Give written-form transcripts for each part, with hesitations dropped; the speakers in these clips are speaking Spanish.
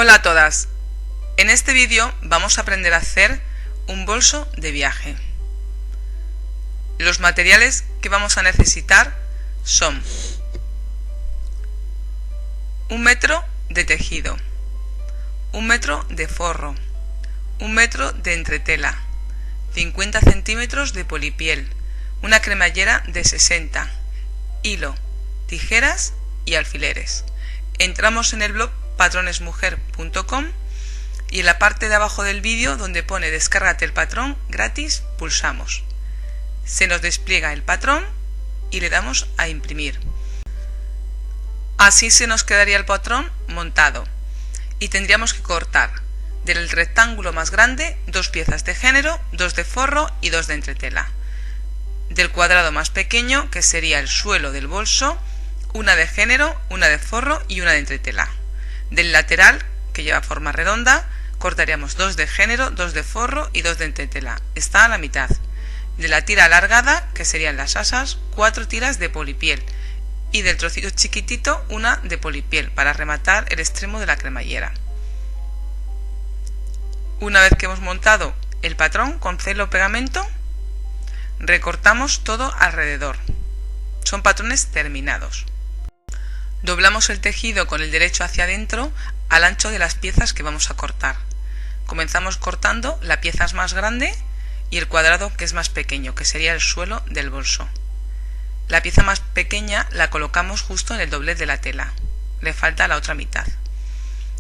Hola a todas, en este vídeo vamos a aprender a hacer un bolso de viaje. Los materiales que vamos a necesitar son 1 metro de tejido, 1 metro de forro, 1 metro de entretela, 50 centímetros de polipiel, una cremallera de 60, hilo, tijeras y alfileres. Entramos en el blog patronesmujer.com y en la parte de abajo del vídeo donde pone descárgate el patrón gratis pulsamos. Se nos despliega el patrón y le damos a imprimir. Así se nos quedaría el patrón montado y tendríamos que cortar del rectángulo más grande 2 piezas de género, 2 de forro y 2 de entretela. Del cuadrado más pequeño, que sería el suelo del bolso, una de género, una de forro y una de entretela. Del lateral, que lleva forma redonda, cortaríamos 2 de género, 2 de forro y 2 de entretela. Está a la mitad. De la tira alargada, que serían las asas, 4 tiras de polipiel. Y del trocito chiquitito, una de polipiel, para rematar el extremo de la cremallera. Una vez que hemos montado el patrón con celo o pegamento, recortamos todo alrededor. Son patrones terminados. Doblamos el tejido con el derecho hacia adentro al ancho de las piezas que vamos a cortar. Comenzamos cortando la pieza más grande y el cuadrado que es más pequeño, que sería el suelo del bolso. La pieza más pequeña la colocamos justo en el doblez de la tela. Le falta la otra mitad.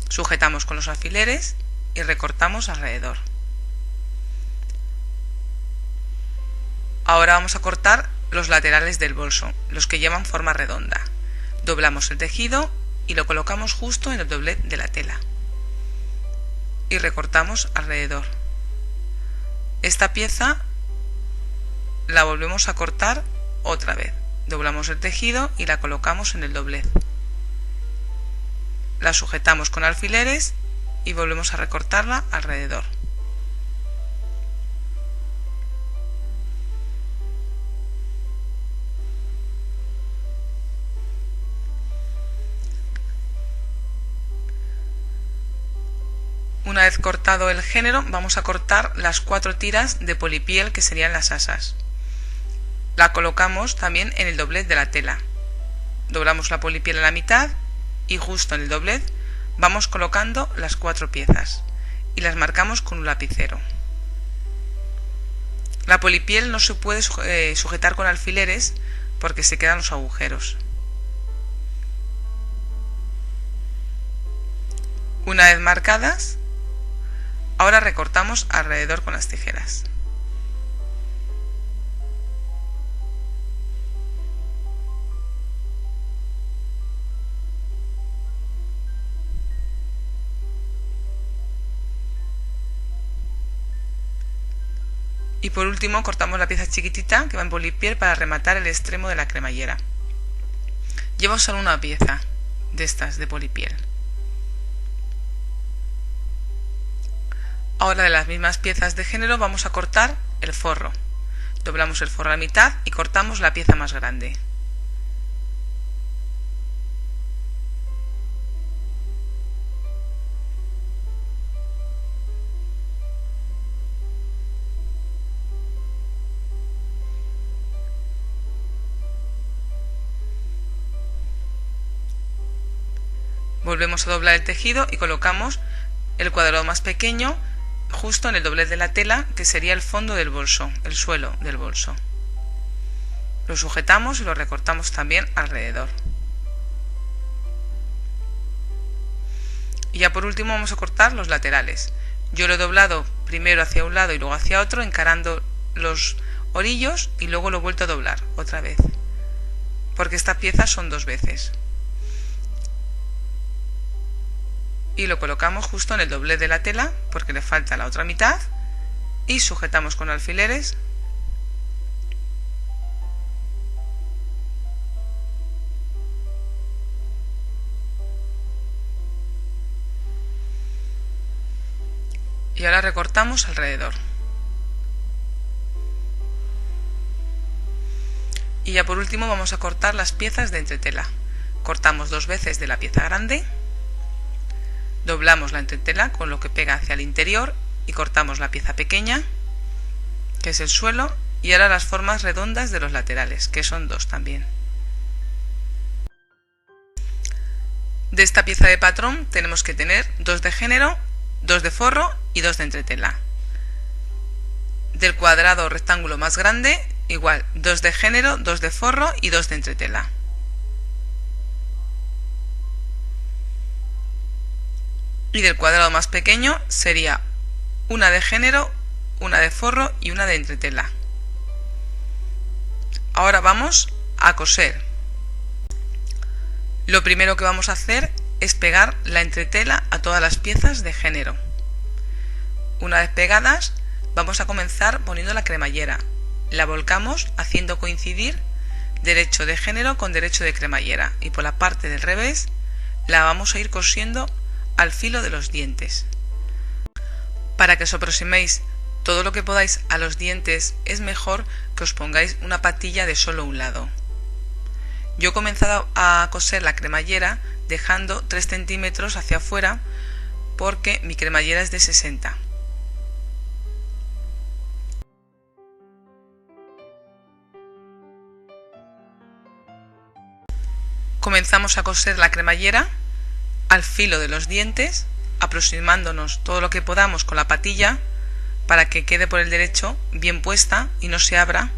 Sujetamos con los alfileres y recortamos alrededor. Ahora vamos a cortar los laterales del bolso, los que llevan forma redonda. Doblamos el tejido y lo colocamos justo en el doblez de la tela. Y recortamos alrededor. Esta pieza la volvemos a cortar otra vez. Doblamos el tejido y la colocamos en el doblez. La sujetamos con alfileres y volvemos a recortarla alrededor. Una vez cortado el género, vamos a cortar las 4 tiras de polipiel que serían las asas. La colocamos también en el doblez de la tela. Doblamos la polipiel a la mitad y justo en el doblez vamos colocando las 4 piezas y las marcamos con un lapicero. La polipiel no se puede sujetar con alfileres porque se quedan los agujeros. Una vez marcadas, ahora recortamos alrededor con las tijeras. Y por último cortamos la pieza chiquitita que va en polipiel para rematar el extremo de la cremallera. Llevo solo una pieza de estas de polipiel. Ahora de las mismas piezas de género vamos a cortar el forro. Doblamos el forro a la mitad y cortamos la pieza más grande. Volvemos a doblar el tejido y colocamos el cuadrado más pequeño justo en el doblez de la tela, que sería el fondo del bolso, el suelo del bolso. Lo sujetamos y lo recortamos también alrededor. Y ya por último vamos a cortar los laterales. Yo lo he doblado primero hacia un lado y luego hacia otro, encarando los orillos, y luego lo he vuelto a doblar otra vez, porque esta pieza son 2 veces. Y lo colocamos justo en el doblez de la tela porque le falta la otra mitad y sujetamos con alfileres y ahora recortamos alrededor. Y ya por último vamos a cortar las piezas de entretela. Cortamos 2 veces de la pieza grande, Doblamos la entretela con lo que pega hacia el interior y cortamos la pieza pequeña, que es el suelo, y ahora las formas redondas de los laterales, que son 2 también. De esta pieza de patrón tenemos que tener 2 de género, 2 de forro y 2 de entretela. Del cuadrado o rectángulo más grande, igual 2 de género, 2 de forro y 2 de entretela. Y del cuadrado más pequeño sería una de género, una de forro y una de entretela. Ahora vamos a coser. Lo primero que vamos a hacer es pegar la entretela a todas las piezas de género. Una vez pegadas, vamos a comenzar poniendo la cremallera. La volcamos haciendo coincidir derecho de género con derecho de cremallera, y por la parte del revés la vamos a ir cosiendo al filo de los dientes. Para que os aproximéis todo lo que podáis a los dientes, es mejor que os pongáis una patilla de solo un lado. Yo he comenzado a coser la cremallera dejando 3 centímetros hacia afuera porque mi cremallera es de 60. Comenzamos a coser la cremallera al filo de los dientes, aproximándonos todo lo que podamos con la patilla para que quede por el derecho bien puesta y no se abra.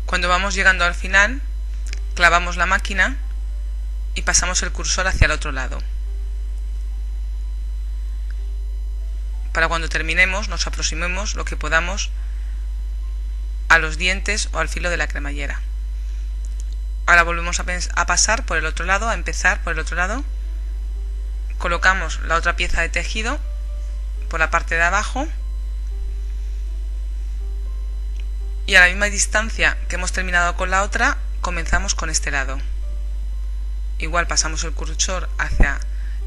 Cuando vamos llegando al final, clavamos la máquina y pasamos el cursor hacia el otro lado. Para cuando terminemos, nos aproximemos lo que podamos a los dientes o al filo de la cremallera. Ahora volvemos a pasar por el otro lado, a empezar por el otro lado. Colocamos la otra pieza de tejido por la parte de abajo. Y a la misma distancia que hemos terminado con la otra, comenzamos con este lado. Igual pasamos el cursor hacia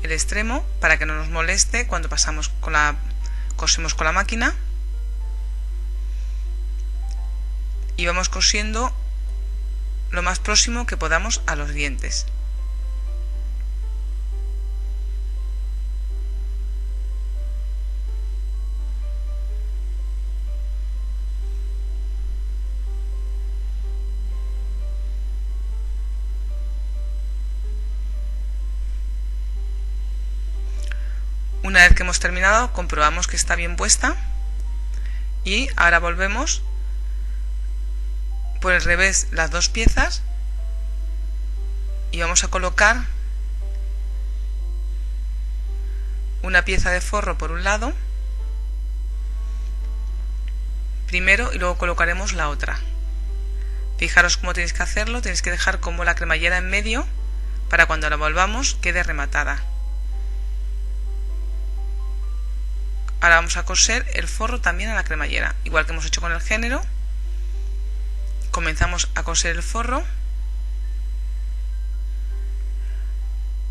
el extremo para que no nos moleste cuando cosemos con la máquina. Y vamos cosiendo lo más próximo que podamos a los dientes. Una vez que hemos terminado, comprobamos que está bien puesta y ahora volvemos por el revés las 2 piezas y vamos a colocar una pieza de forro por un lado primero y luego colocaremos la otra. Fijaros cómo tenéis que hacerlo, tenéis que dejar como la cremallera en medio para cuando la volvamos quede rematada. Ahora vamos a coser el forro también a la cremallera, igual que hemos hecho con el género. Comenzamos a coser el forro,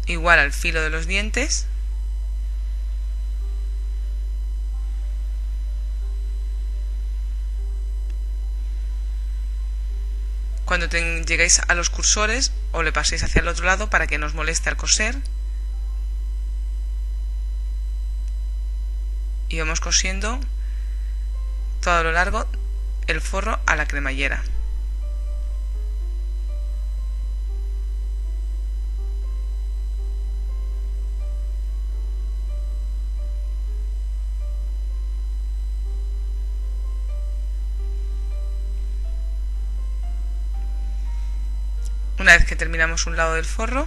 igual al filo de los dientes. Cuando lleguéis a los cursores, o le paséis hacia el otro lado para que no os moleste al coser. Y vamos cosiendo todo a lo largo el forro a la cremallera. Una vez que terminamos un lado del forro,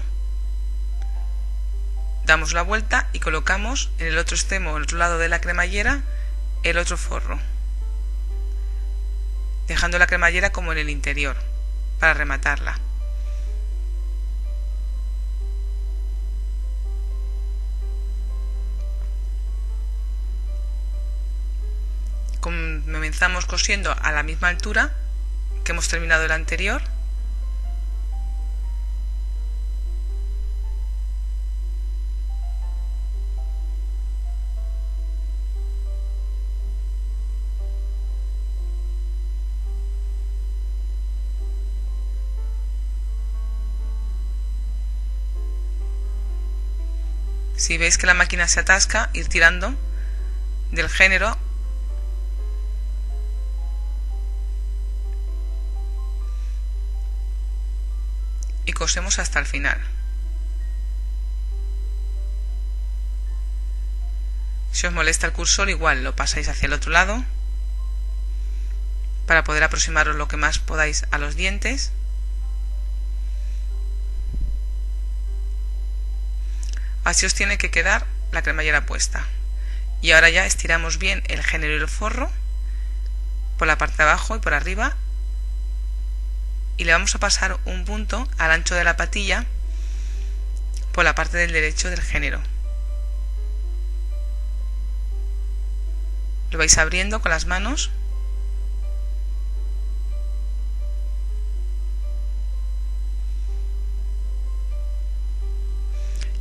damos la vuelta y colocamos en el otro extremo, en el otro lado de la cremallera, el otro forro, dejando la cremallera como en el interior para rematarla. comenzamos cosiendo a la misma altura que hemos terminado el anterior. Si veis que la máquina se atasca, ir tirando del género y cosemos hasta el final. Si os molesta el cursor, igual lo pasáis hacia el otro lado para poder aproximaros lo que más podáis a los dientes. Así os tiene que quedar la cremallera puesta. Y ahora ya estiramos bien el género y el forro por la parte de abajo y por arriba, y le vamos a pasar un punto al ancho de la patilla por la parte del derecho del género. Lo vais abriendo con las manos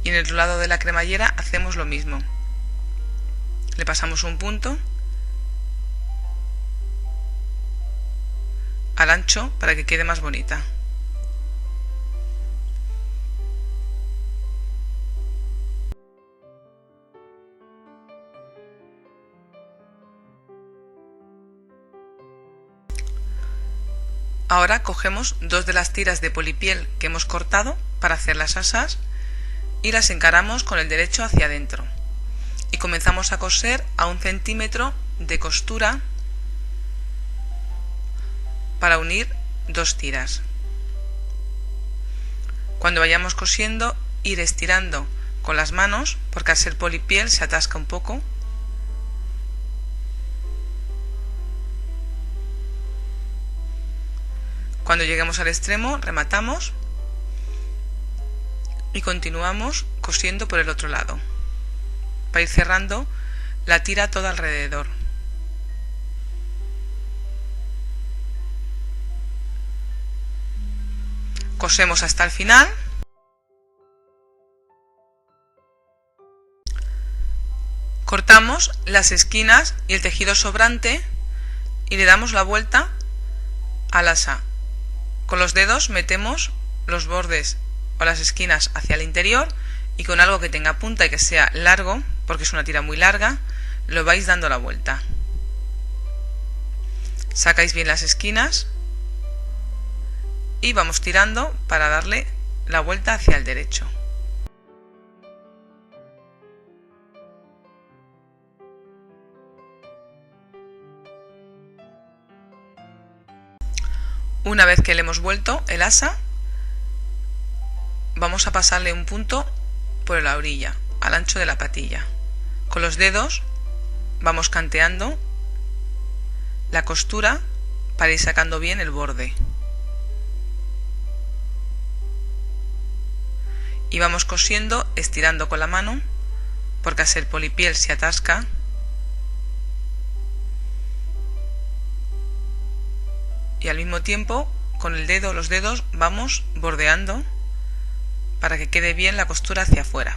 y en el otro lado de la cremallera hacemos lo mismo. Le pasamos un punto al ancho para que quede más bonita. Ahora cogemos dos de las tiras de polipiel que hemos cortado para hacer las asas y las encaramos con el derecho hacia adentro y comenzamos a coser a 1 centímetro de costura para unir dos tiras. Cuando vayamos cosiendo, ir estirando con las manos, porque al ser polipiel se atasca un poco. Cuando lleguemos al extremo, rematamos y continuamos cosiendo por el otro lado para ir cerrando la tira toda alrededor. Cosemos hasta el final. Cortamos las esquinas y el tejido sobrante y le damos la vuelta al asa. Con los dedos metemos los bordes o las esquinas hacia el interior y con algo que tenga punta y que sea largo, porque es una tira muy larga, lo vais dando la vuelta. Sacáis bien las esquinas y vamos tirando para darle la vuelta hacia el derecho. Una vez que le hemos vuelto el asa, vamos a pasarle un punto por la orilla, al ancho de la patilla. Con los dedos vamos canteando la costura para ir sacando bien el borde. Y vamos cosiendo estirando con la mano, porque al ser polipiel se atasca. Y al mismo tiempo, con el dedo, los dedos, vamos bordeando para que quede bien la costura hacia afuera.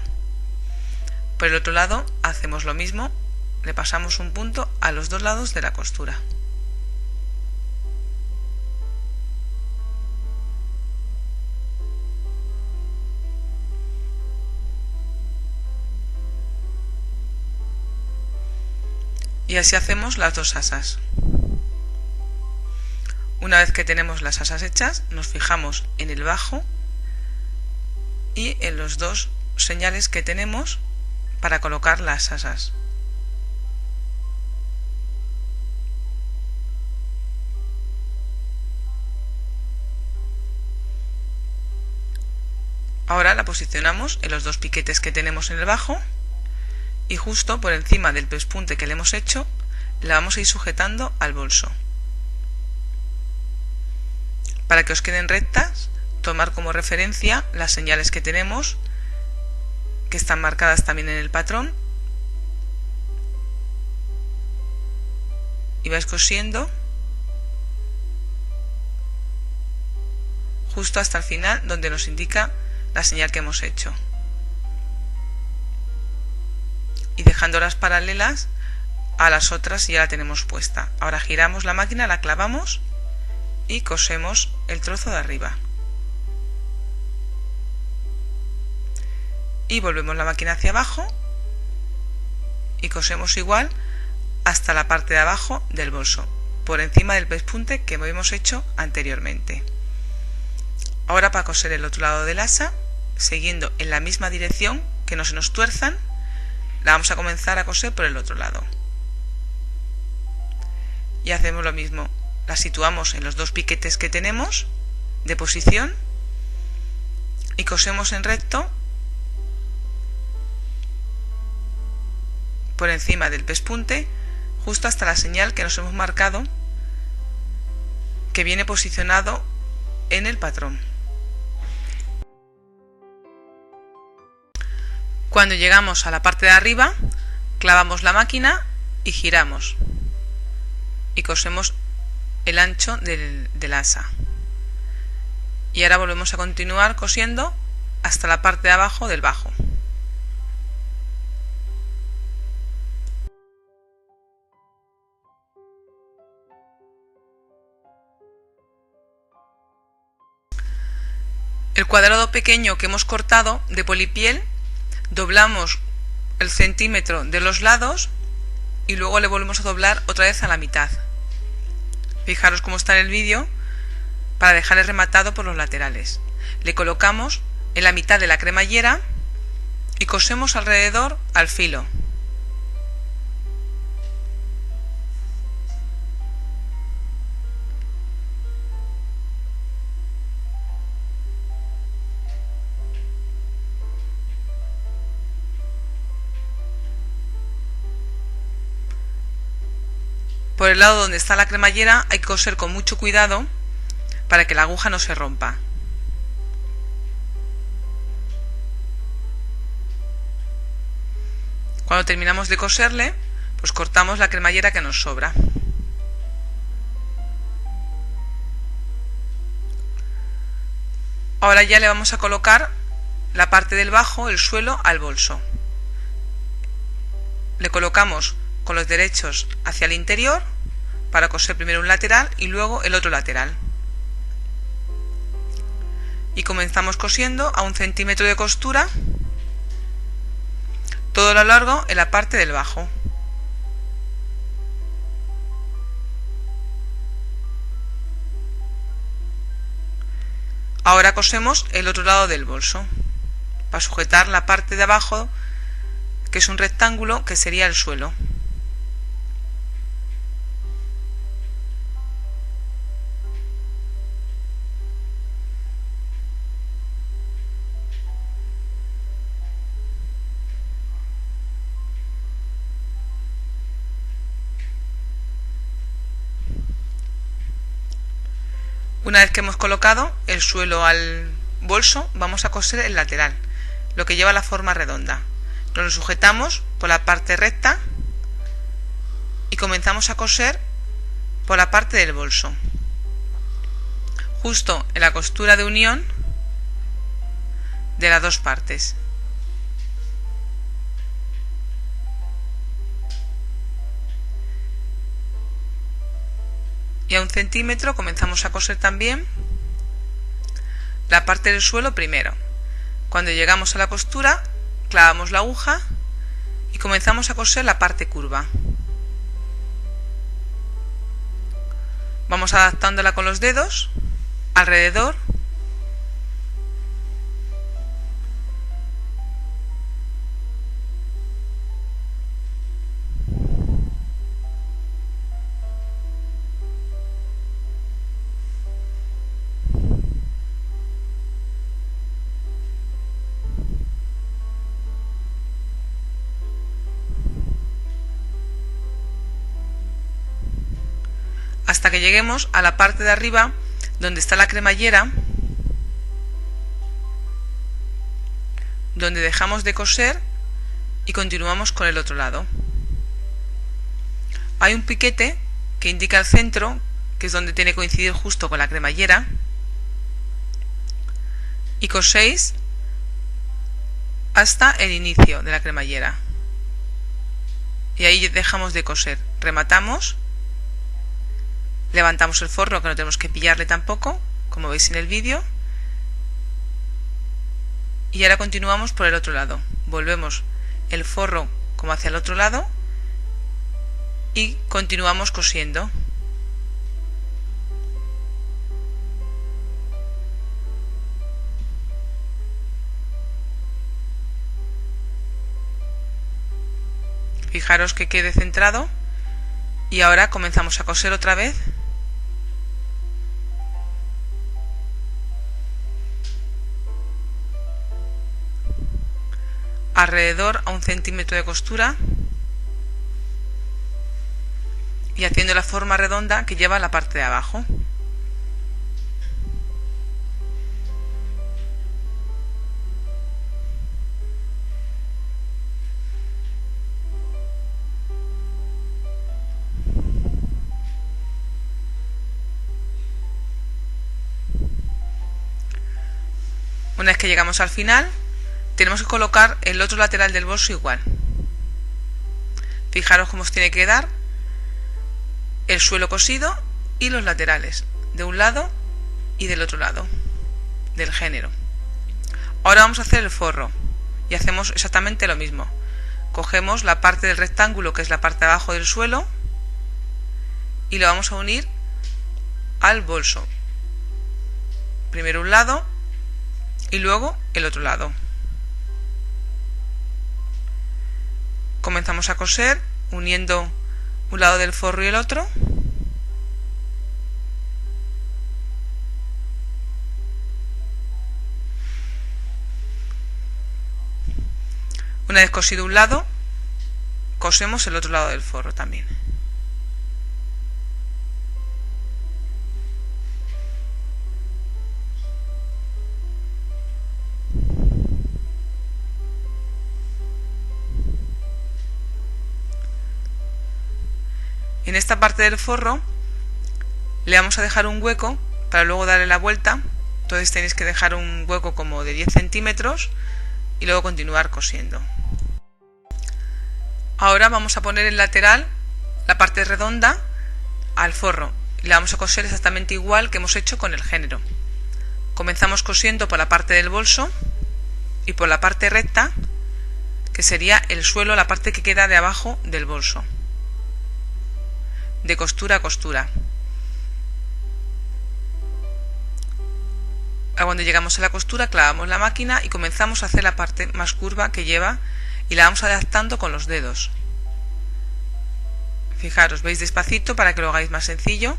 Por el otro lado hacemos lo mismo, le pasamos un punto a los dos lados de la costura. Y así hacemos las dos asas. Una vez que tenemos las asas hechas, nos fijamos en el bajo y en los dos señales que tenemos para colocar las asas. Ahora la posicionamos en los dos piquetes que tenemos en el bajo y justo por encima del pespunte que le hemos hecho, la vamos a ir sujetando al bolso. Para que os queden rectas, tomar como referencia las señales que tenemos, que están marcadas también en el patrón. y vais cosiendo justo hasta el final, donde nos indica la señal que hemos hecho, y dejándolas paralelas a las otras ya la tenemos puesta. Ahora giramos la máquina, la clavamos y cosemos el trozo de arriba y volvemos la máquina hacia abajo y cosemos igual hasta la parte de abajo del bolso, por encima del pespunte que hemos hecho anteriormente. Ahora, para coser el otro lado del asa, siguiendo en la misma dirección, que no se nos tuerzan, la vamos a comenzar a coser por el otro lado. Y hacemos lo mismo, la situamos en los dos piquetes que tenemos de posición y cosemos en recto por encima del pespunte justo hasta la señal que nos hemos marcado, que viene posicionado en el patrón. Cuando llegamos a la parte de arriba, clavamos la máquina y giramos y cosemos el ancho del asa. Y ahora volvemos a continuar cosiendo hasta la parte de abajo del bajo. El cuadrado pequeño que hemos cortado de polipiel, doblamos el centímetro de los lados y luego le volvemos a doblar otra vez a la mitad. Fijaros cómo está en el vídeo, para dejarle rematado por los laterales. Le colocamos en la mitad de la cremallera y cosemos alrededor al filo. Por el lado donde está la cremallera hay que coser con mucho cuidado para que la aguja no se rompa. Cuando terminamos de coserle, pues cortamos la cremallera que nos sobra. Ahora ya le vamos a colocar la parte del bajo, el suelo, al bolso. Le colocamos con los derechos hacia el interior para coser primero un lateral y luego el otro lateral. Y comenzamos cosiendo a 1 centímetro de costura todo lo largo en la parte del bajo. Ahora cosemos el otro lado del bolso para sujetar la parte de abajo, que es un rectángulo que sería el suelo. Una vez que hemos colocado el suelo al bolso, vamos a coser el lateral, lo que lleva la forma redonda. Nos lo sujetamos por la parte recta y comenzamos a coser por la parte del bolso, justo en la costura de unión de las dos partes. Y a 1 centímetro comenzamos a coser también la parte del suelo primero. Cuando llegamos a la costura, clavamos la aguja y comenzamos a coser la parte curva. Vamos adaptándola con los dedos alrededor . Hasta que lleguemos a la parte de arriba donde está la cremallera, donde dejamos de coser y continuamos con el otro lado. Hay un piquete que indica el centro, que es donde tiene que coincidir justo con la cremallera, y coséis hasta el inicio de la cremallera. Y ahí dejamos de coser. Rematamos, levantamos el forro, que no tenemos que pillarle tampoco, como veis en el vídeo, y ahora continuamos por el otro lado. Volvemos el forro como hacia el otro lado y continuamos cosiendo. Fijaros que quede centrado y ahora comenzamos a coser otra vez. Alrededor a 1 centímetro de costura y haciendo la forma redonda que lleva la parte de abajo. Una vez que llegamos al final, tenemos que colocar el otro lateral del bolso igual. Fijaros cómo os tiene que quedar el suelo cosido y los laterales, de un lado y del otro lado del género. Ahora vamos a hacer el forro y hacemos exactamente lo mismo. Cogemos la parte del rectángulo, que es la parte de abajo del suelo, y lo vamos a unir al bolso. Primero un lado y luego el otro lado. Comenzamos a coser uniendo un lado del forro y el otro. Una vez cosido un lado, cosemos el otro lado del forro también. En esta parte del forro le vamos a dejar un hueco para luego darle la vuelta. Entonces tenéis que dejar un hueco como de 10 centímetros y luego continuar cosiendo. Ahora vamos a poner el lateral, la parte redonda, al forro. Y la vamos a coser exactamente igual que hemos hecho con el género. Comenzamos cosiendo por la parte del bolso y por la parte recta, que sería el suelo, la parte que queda de abajo del bolso, de costura a costura. Cuando llegamos a la costura clavamos la máquina y comenzamos a hacer la parte más curva que lleva y la vamos adaptando con los dedos. Fijaros, veis despacito para que lo hagáis más sencillo.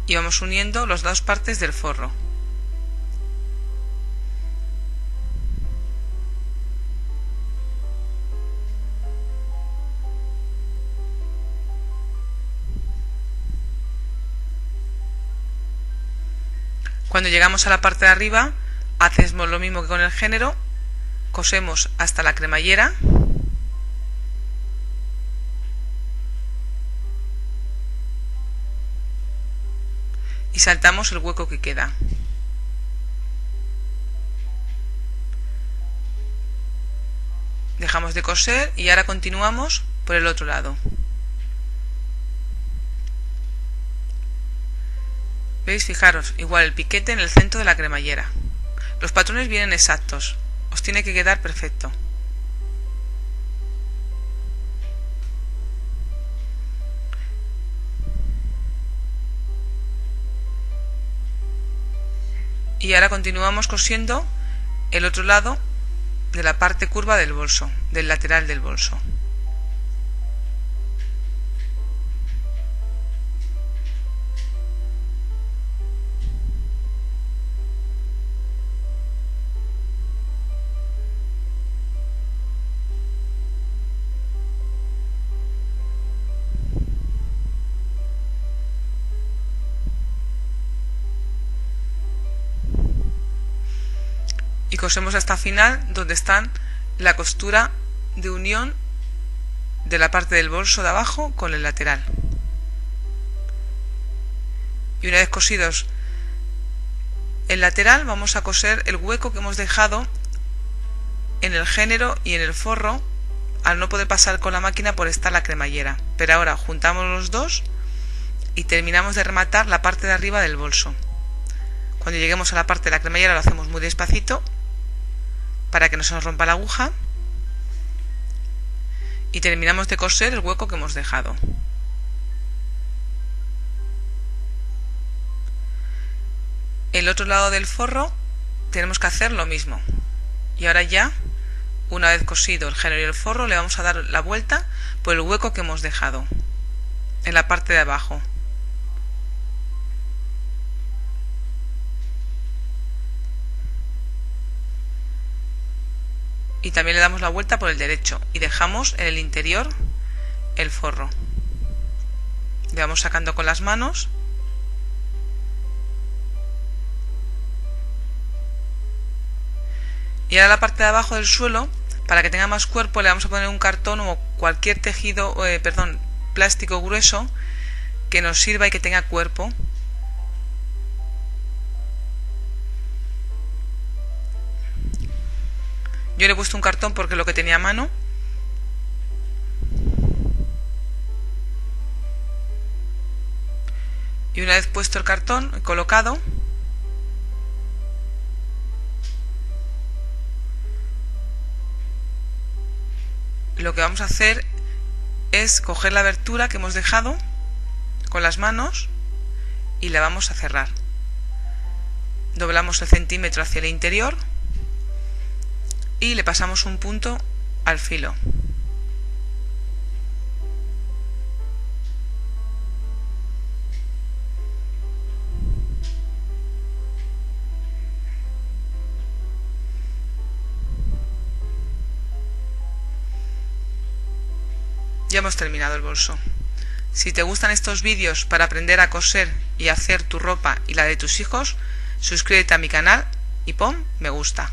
Y vamos uniendo las dos partes del forro. Cuando llegamos a la parte de arriba, hacemos lo mismo que con el género, cosemos hasta la cremallera y saltamos el hueco que queda. Dejamos de coser y ahora continuamos por el otro lado. ¿Veis? Fijaros, igual el piquete en el centro de la cremallera. Los patrones vienen exactos, os tiene que quedar perfecto. Y ahora continuamos cosiendo el otro lado de la parte curva del bolso, del lateral del bolso. Y cosemos hasta el final donde están la costura de unión de la parte del bolso de abajo con el lateral. Y una vez cosidos el lateral, vamos a coser el hueco que hemos dejado en el género y en el forro al no poder pasar con la máquina por estar la cremallera. Pero ahora juntamos los dos y terminamos de rematar la parte de arriba del bolso. Cuando lleguemos a la parte de la cremallera lo hacemos muy despacito para que no se nos rompa la aguja y terminamos de coser el hueco que hemos dejado. El otro lado del forro tenemos que hacer lo mismo. Y ahora ya, una vez cosido el género y el forro, le vamos a dar la vuelta por el hueco que hemos dejado en la parte de abajo. Y también le damos la vuelta por el derecho y dejamos en el interior el forro. Le vamos sacando con las manos. Y ahora la parte de abajo del suelo, para que tenga más cuerpo, le vamos a poner un cartón o cualquier tejido, plástico grueso que nos sirva y que tenga cuerpo. Yo le he puesto un cartón porque es lo que tenía a mano. Y una vez puesto el cartón y colocado, lo que vamos a hacer es coger la abertura que hemos dejado con las manos y la vamos a cerrar. Doblamos el centímetro hacia el interior y le pasamos un punto al filo. Ya hemos terminado el bolso. Si te gustan estos vídeos para aprender a coser y hacer tu ropa y la de tus hijos, suscríbete a mi canal y pon me gusta.